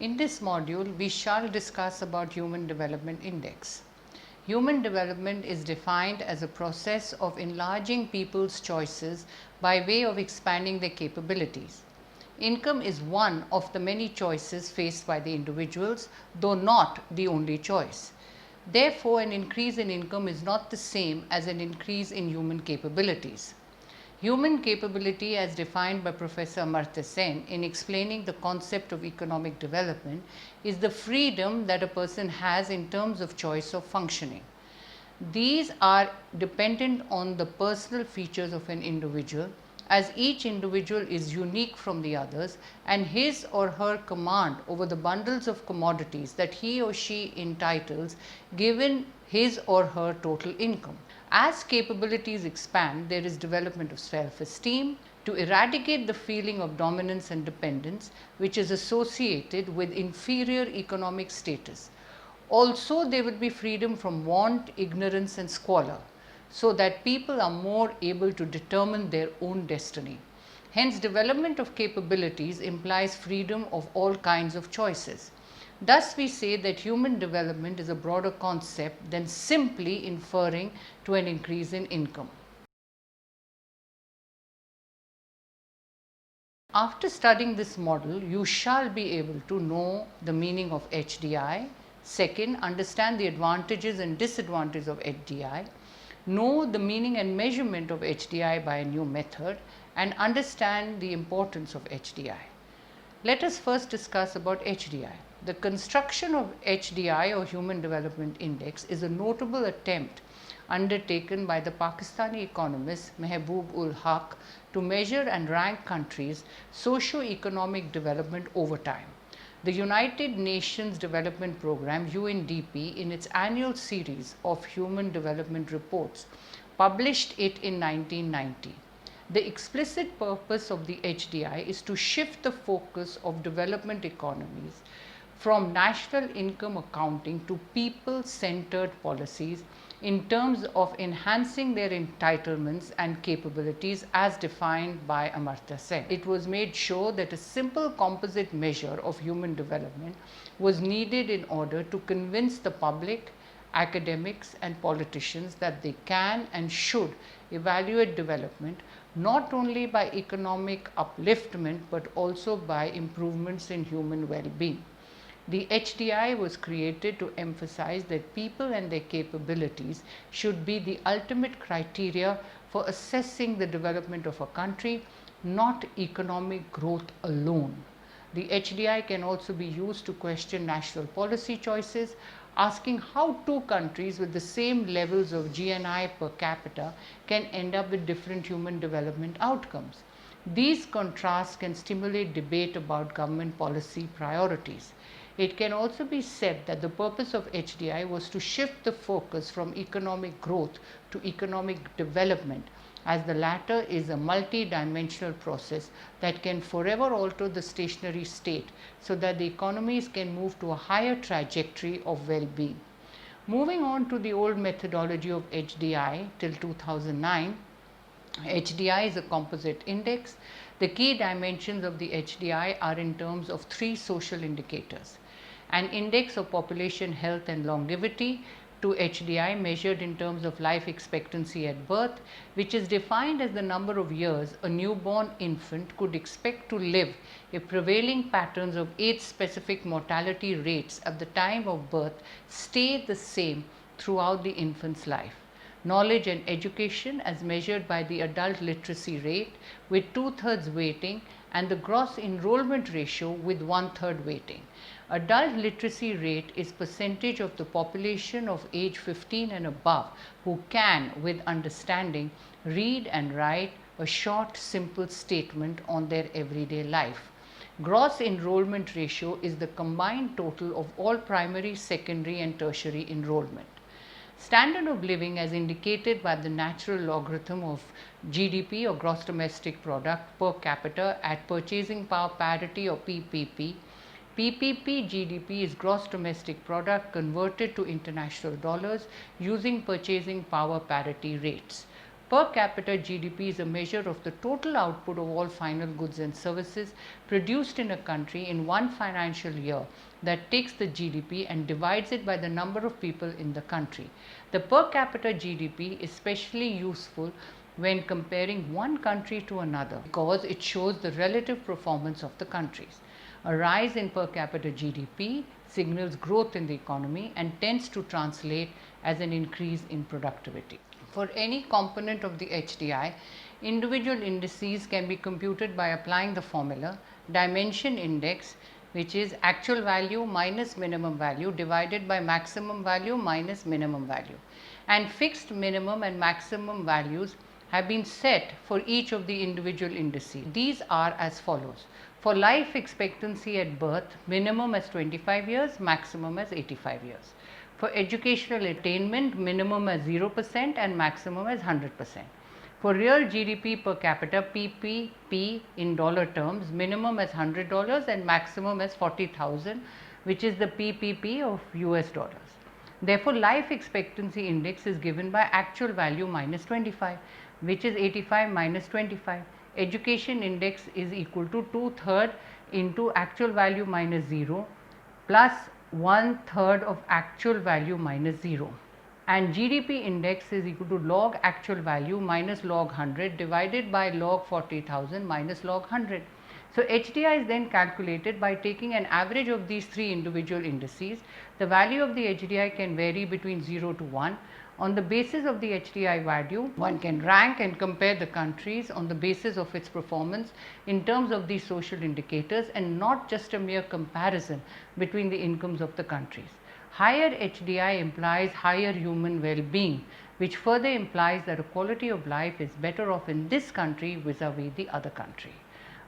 In this module, we shall discuss about Human Development Index. Human development is defined as a process of enlarging people's choices by way of expanding their capabilities. Income is one of the many choices faced by the individuals, though not the only choice. Therefore, an increase in income is not the same as an increase in human capabilities. Human capability, as defined by Professor Amartya Sen in explaining the concept of economic development, is the freedom that a person has in terms of choice of functioning. These are dependent on the personal features of an individual, as each individual is unique from the others, and his or her command over the bundles of commodities that he or she entitles given his or her total income. As capabilities expand, there is development of self-esteem to eradicate the feeling of dominance and dependence which is associated with inferior economic status. Also, there will be freedom from want, ignorance and squalor, so that people are more able to determine their own destiny. Hence, development of capabilities implies freedom of all kinds of choices. Thus, we say that human development is a broader concept than simply inferring to an increase in income. After studying this model, you shall be able to know the meaning of HDI. Second, understand the advantages and disadvantages of HDI. Know the meaning and measurement of HDI by a new method, and understand the importance of HDI. Let us first discuss about HDI. The construction of HDI or Human Development Index is a notable attempt undertaken by the Pakistani economist Mehboob ul Haq to measure and rank countries' socio-economic development over time. The United Nations Development Programme UNDP, in its annual series of human development reports, published it in 1990. The explicit purpose of the HDI is to shift the focus of development economies from national income accounting to people-centered policies in terms of enhancing their entitlements and capabilities as defined by Amartya Sen. It was made sure that a simple composite measure of human development was needed in order to convince the public, academics and politicians that they can and should evaluate development not only by economic upliftment but also by improvements in human well-being. The HDI was created to emphasize that people and their capabilities should be the ultimate criteria for assessing the development of a country, not economic growth alone. The HDI can also be used to question national policy choices, asking how two countries with the same levels of GNI per capita can end up with different human development outcomes. These contrasts can stimulate debate about government policy priorities. It can also be said that the purpose of HDI was to shift the focus from economic growth to economic development, as the latter is a multi-dimensional process that can forever alter the stationary state so that the economies can move to a higher trajectory of well-being. Moving on to the old methodology of HDI till 2009, HDI is a composite index. The key dimensions of the HDI are in terms of three social indicators: an index of population health and longevity, to HDI measured in terms of life expectancy at birth, which is defined as the number of years a newborn infant could expect to live if prevailing patterns of age-specific mortality rates at the time of birth stay the same throughout the infant's life. Knowledge and education as measured by the adult literacy rate with 2/3 weighting and the gross enrollment ratio with 1/3 weighting. Adult literacy rate is percentage of the population of age 15 and above who can, with understanding, read and write a short, simple statement on their everyday life. Gross enrollment ratio is the combined total of all primary, secondary and tertiary enrollment. Standard of living as indicated by the natural logarithm of GDP or gross domestic product per capita at purchasing power parity or PPP. PPP GDP is gross domestic product converted to international dollars using purchasing power parity rates. Per capita GDP is a measure of the total output of all final goods and services produced in a country in one financial year that takes the GDP and divides it by the number of people in the country. The per capita GDP is especially useful when comparing one country to another because it shows the relative performance of the countries. A rise in per capita GDP signals growth in the economy and tends to translate as an increase in productivity. For any component of the HDI, individual indices can be computed by applying the formula dimension index, which is actual value minus minimum value divided by maximum value minus minimum value, and fixed minimum and maximum values have been set for each of the individual indices. These are as follows. For life expectancy at birth, minimum as 25 years, maximum as 85 years. For educational attainment, minimum as 0% and maximum as 100%. For real GDP per capita, PPP in dollar terms, minimum as $100 and maximum as 40,000, which is the PPP of US dollars. Therefore, life expectancy index is given by actual value minus 25, which is 85 minus 25. Education index is equal to 2/3 into actual value minus 0 plus 1/3 of actual value minus 0, and GDP index is equal to log actual value minus log 100 divided by log 40,000 minus log 100. So, HDI is then calculated by taking an average of these three individual indices. The value of the HDI can vary between 0 to 1. On the basis of the HDI value, one can rank and compare the countries on the basis of its performance in terms of these social indicators and not just a mere comparison between the incomes of the countries. Higher HDI implies higher human well-being, which further implies that the quality of life is better off in this country vis-a-vis the other country.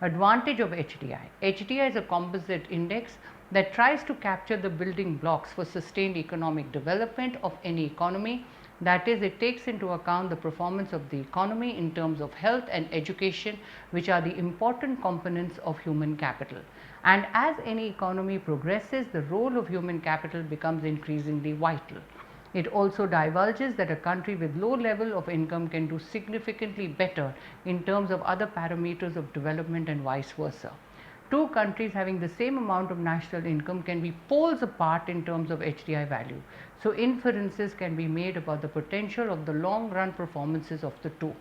Advantage of HDI. HDI is a composite index that tries to capture the building blocks for sustained economic development of any economy. That is, it takes into account the performance of the economy in terms of health and education, which are the important components of human capital. And as any economy progresses, the role of human capital becomes increasingly vital. It also divulges that a country with low level of income can do significantly better in terms of other parameters of development and vice versa. Two countries having the same amount of national income can be poles apart in terms of HDI value. So, inferences can be made about the potential of the long run performances of the two.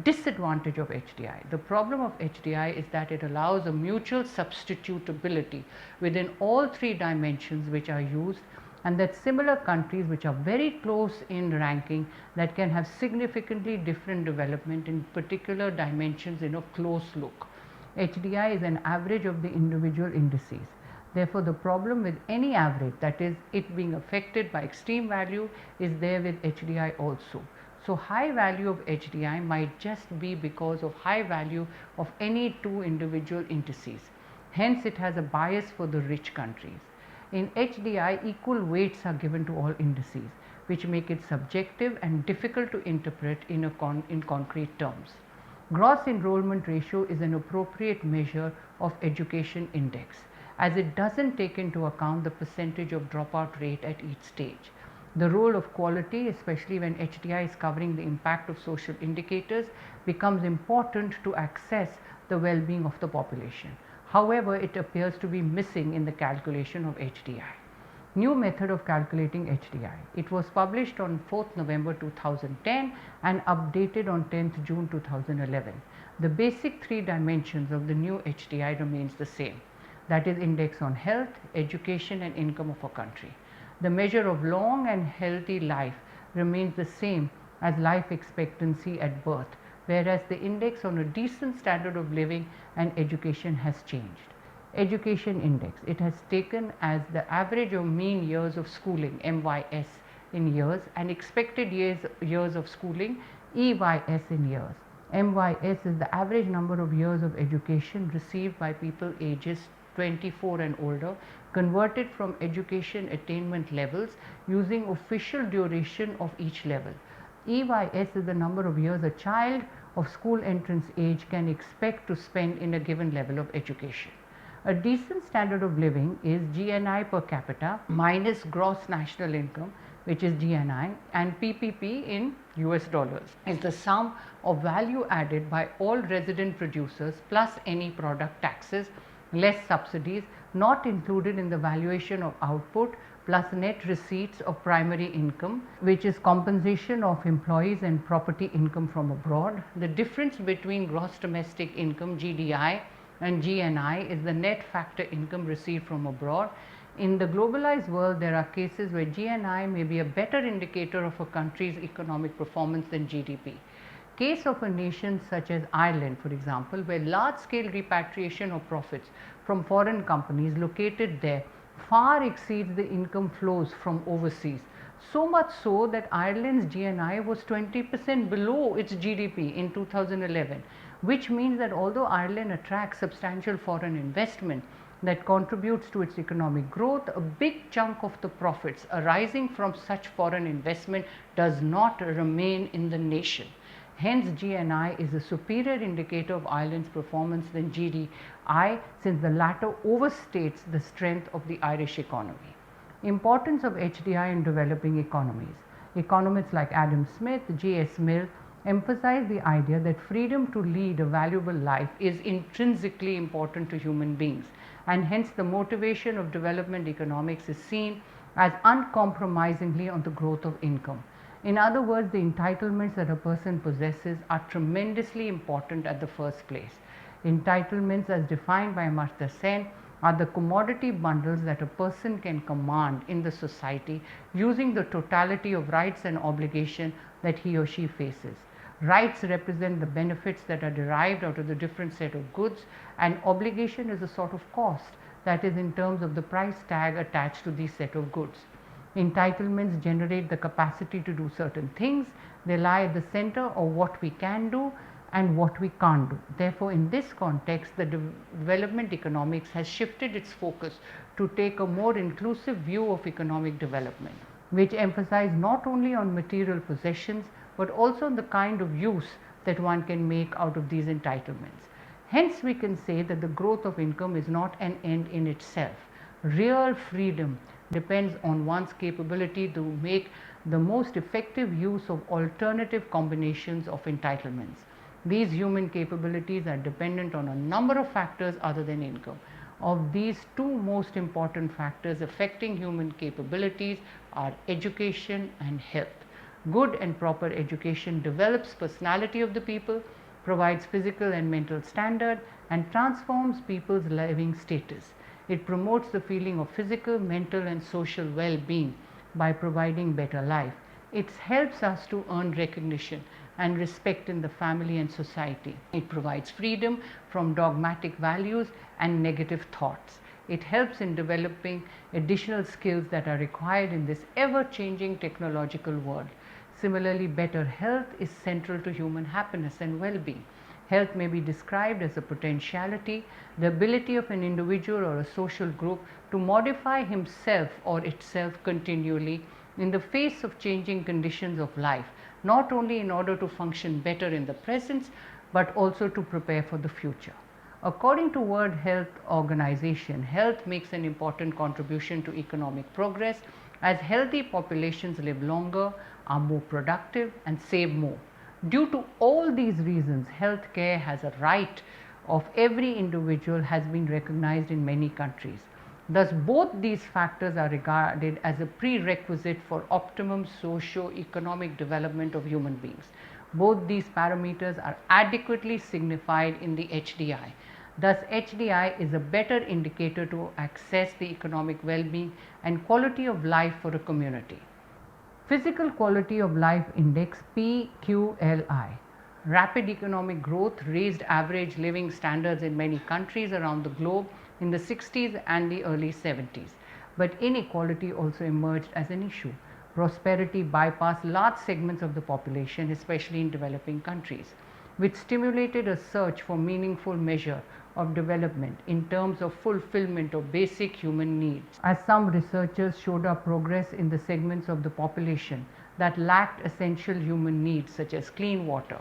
Disadvantage of HDI. The problem of HDI is that it allows a mutual substitutability within all three dimensions which are used, and that similar countries which are very close in ranking that can have significantly different development in particular dimensions in a close look. HDI is an average of the individual indices. Therefore, the problem with any average, that is it being affected by extreme value, is there with HDI also. So, high value of HDI might just be because of high value of any two individual indices. Hence, it has a bias for the rich countries. In HDI, equal weights are given to all indices, which make it subjective and difficult to interpret in concrete terms. Gross enrollment ratio is an appropriate measure of education index, as it does not take into account the percentage of dropout rate at each stage. The role of quality, especially when HDI is covering the impact of social indicators, becomes important to assess the well-being of the population. However, it appears to be missing in the calculation of HDI. New method of calculating HDI. It was published on 4th November 2010 and updated on 10th June 2011. The basic three dimensions of the new HDI remains the same, that is index on health, education and income of a country. The measure of long and healthy life remains the same as life expectancy at birth, whereas the index on a decent standard of living and education has changed. Education index, it has taken as the average of mean years of schooling, MYS in years, and expected years of schooling, EYS in years. MYS is the average number of years of education received by people ages 24 and older, converted from education attainment levels using official duration of each level. EYS is the number of years a child of school entrance age can expect to spend in a given level of education. A decent standard of living is GNI per capita minus gross national income, which is GNI, and PPP in US dollars, is the sum of value added by all resident producers plus any product taxes, less subsidies, not included in the valuation of output, plus net receipts of primary income, which is compensation of employees and property income from abroad. The difference between gross domestic income GDI and GNI is the net factor income received from abroad. In the globalized world, there are cases where GNI may be a better indicator of a country's economic performance than GDP. Case of a nation such as Ireland, for example, where large scale repatriation of profits from foreign companies located there far exceeds the income flows from overseas. So much so that Ireland's GNI was 20% below its GDP in 2011, which means that although Ireland attracts substantial foreign investment that contributes to its economic growth, a big chunk of the profits arising from such foreign investment does not remain in the nation. Hence, GNI is a superior indicator of Ireland's performance than GDI, since the latter overstates the strength of the Irish economy. Importance of HDI in developing economies. Economists like Adam Smith, J.S. Mill emphasize the idea that freedom to lead a valuable life is intrinsically important to human beings, and hence the motivation of development economics is seen as uncompromisingly on the growth of income. In other words, the entitlements that a person possesses are tremendously important at the first place. Entitlements, as defined by Amartya Sen, are the commodity bundles that a person can command in the society using the totality of rights and obligations that he or she faces. Rights represent the benefits that are derived out of the different set of goods, and obligation is a sort of cost, that is in terms of the price tag attached to these set of goods. Entitlements generate the capacity to do certain things. They lie at the center of what we can do and what we can't do. Therefore, in this context, the development economics has shifted its focus to take a more inclusive view of economic development, which emphasize not only on material possessions but also on the kind of use that one can make out of these entitlements. Hence, we can say that the growth of income is not an end in itself. Real freedom depends on one's capability to make the most effective use of alternative combinations of entitlements. These human capabilities are dependent on a number of factors other than income. Of these, two most important factors affecting human capabilities are education and health. Good and proper education develops personality of the people, provides physical and mental standard, and transforms people's living status. It promotes the feeling of physical, mental and social well-being by providing better life. It helps us to earn recognition and respect in the family and society. It provides freedom from dogmatic values and negative thoughts. It helps in developing additional skills that are required in this ever-changing technological world. Similarly, better health is central to human happiness and well-being. Health may be described as a potentiality, the ability of an individual or a social group to modify himself or itself continually in the face of changing conditions of life, not only in order to function better in the present, but also to prepare for the future. According to World Health Organization, health makes an important contribution to economic progress, as healthy populations live longer, are more productive and save more. Due to all these reasons, health care as a right of every individual has been recognized in many countries. Thus, both these factors are regarded as a prerequisite for optimum socio-economic development of human beings. Both these parameters are adequately signified in the HDI. Thus, HDI is a better indicator to assess the economic well-being and quality of life for a community. Physical Quality of Life Index PQLI. Rapid economic growth raised average living standards in many countries around the globe in the 60s and the early 70s. But inequality also emerged as an issue. Prosperity bypassed large segments of the population, especially in developing countries, which stimulated a search for meaningful measure of development in terms of fulfillment of basic human needs. As some researchers showed up progress in the segments of the population that lacked essential human needs such as clean water,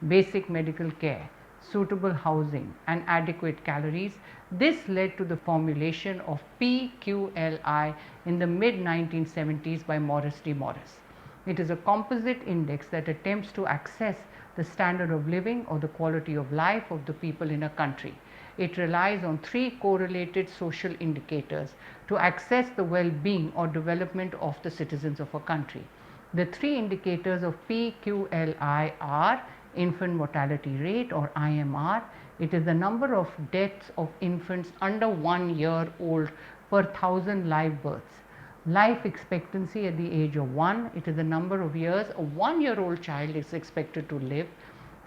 basic medical care, suitable housing, and adequate calories. This led to the formulation of PQLI in the mid 1970s by Maurice D. Morris. It is a composite index that attempts to assess the standard of living or the quality of life of the people in a country. It relies on three correlated social indicators to assess the well-being or development of the citizens of a country. The three indicators of PQLI are infant mortality rate or IMR. It is the number of deaths of infants under 1 year old per 1000 live births. Life expectancy at the age of 1, it is the number of years a 1-year-old child is expected to live,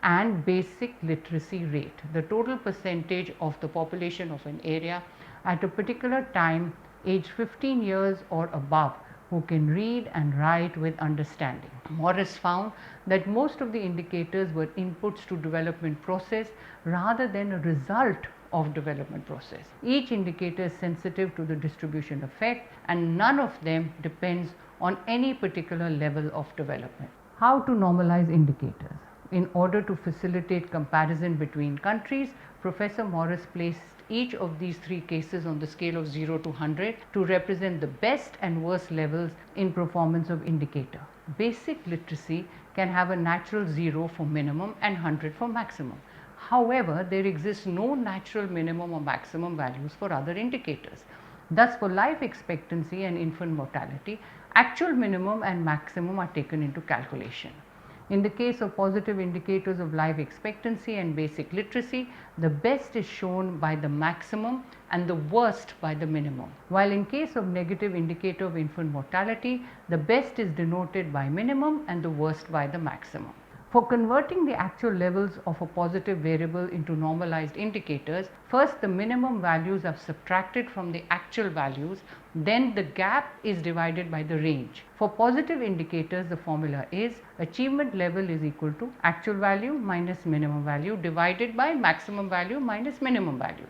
and basic literacy rate, the total percentage of the population of an area at a particular time age 15 years or above who can read and write with understanding. Morris found that most of the indicators were inputs to development process rather than a result of development process. Each indicator is sensitive to the distribution effect and none of them depends on any particular level of development. How to normalize indicators? In order to facilitate comparison between countries, Professor Morris placed each of these three cases on the scale of 0 to 100 to represent the best and worst levels in performance of indicator. Basic literacy can have a natural 0 for minimum and 100 for maximum. However, there exists no natural minimum or maximum values for other indicators. Thus, for life expectancy and infant mortality, actual minimum and maximum are taken into calculation. In the case of positive indicators of life expectancy and basic literacy, the best is shown by the maximum and the worst by the minimum. While in case of negative indicator of infant mortality, the best is denoted by minimum and the worst by the maximum. For converting the actual levels of a positive variable into normalized indicators, first the minimum values are subtracted from the actual values, then the gap is divided by the range. For positive indicators, the formula is achievement level is equal to actual value minus minimum value divided by maximum value minus minimum value.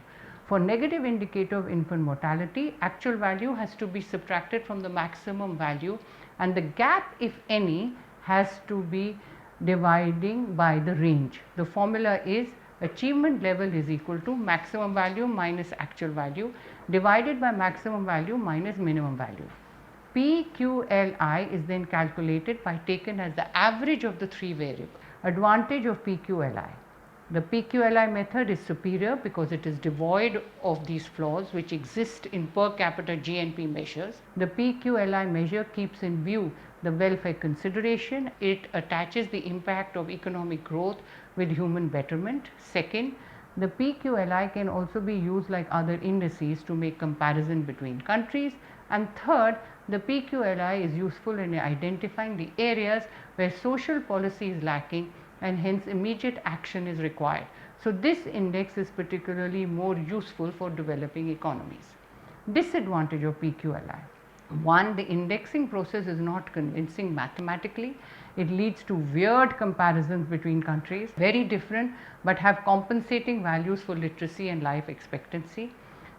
For negative indicator of infant mortality, actual value has to be subtracted from the maximum value and the gap, if any, has to be dividing by the range. The formula is achievement level is equal to maximum value minus actual value divided by maximum value minus minimum value. PQLI is then calculated by taken as the average of the three variables. Advantage of PQLI. The PQLI method is superior because it is devoid of these flaws which exist in per capita GNP measures. The PQLI measure keeps in view the welfare consideration. It attaches the impact of economic growth with human betterment. Second, the PQLI can also be used like other indices to make comparison between countries. And third, the PQLI is useful in identifying the areas where social policy is lacking and hence immediate action is required. So, this index is particularly more useful for developing economies. Disadvantage of PQLI. One, the indexing process is not convincing mathematically. It leads to weird comparisons between countries, very different but have compensating values for literacy and life expectancy.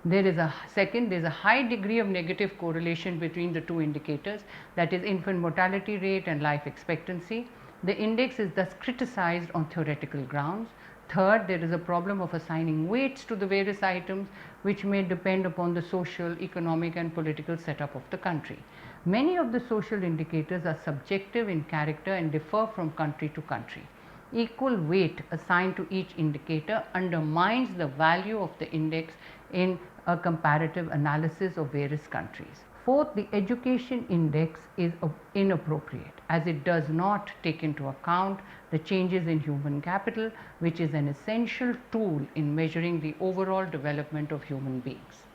There is a second, there is a high degree of negative correlation between the two indicators, that is infant mortality rate and life expectancy. The index is thus criticized on theoretical grounds. Third, there is a problem of assigning weights to the various items which may depend upon the social, economic and political setup of the country. Many of the social indicators are subjective in character and differ from country to country. Equal weight assigned to each indicator undermines the value of the index in a comparative analysis of various countries. Fourth, the education index is inappropriate as it does not take into account the changes in human capital, which is an essential tool in measuring the overall development of human beings.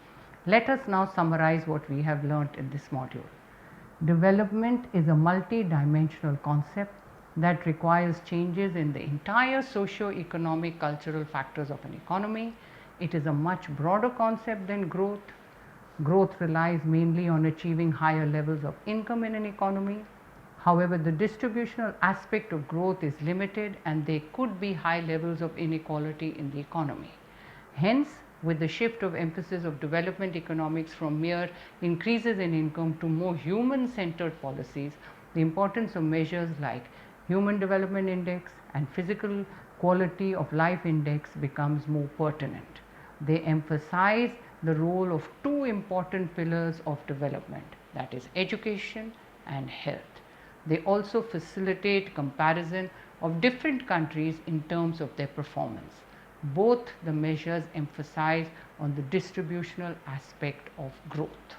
Let us now summarize what we have learnt in this module. Development is a multi-dimensional concept that requires changes in the entire socio-economic cultural factors of an economy. It is a much broader concept than growth. Growth relies mainly on achieving higher levels of income in an economy. However, the distributional aspect of growth is limited and there could be high levels of inequality in the economy. Hence, with the shift of emphasis of development economics from mere increases in income to more human-centered policies, the importance of measures like Human Development Index and physical quality of life index becomes more pertinent. They emphasize the role of two important pillars of development, that is education and health. They also facilitate comparison of different countries in terms of their performance. Both the measures emphasize on the distributional aspect of growth.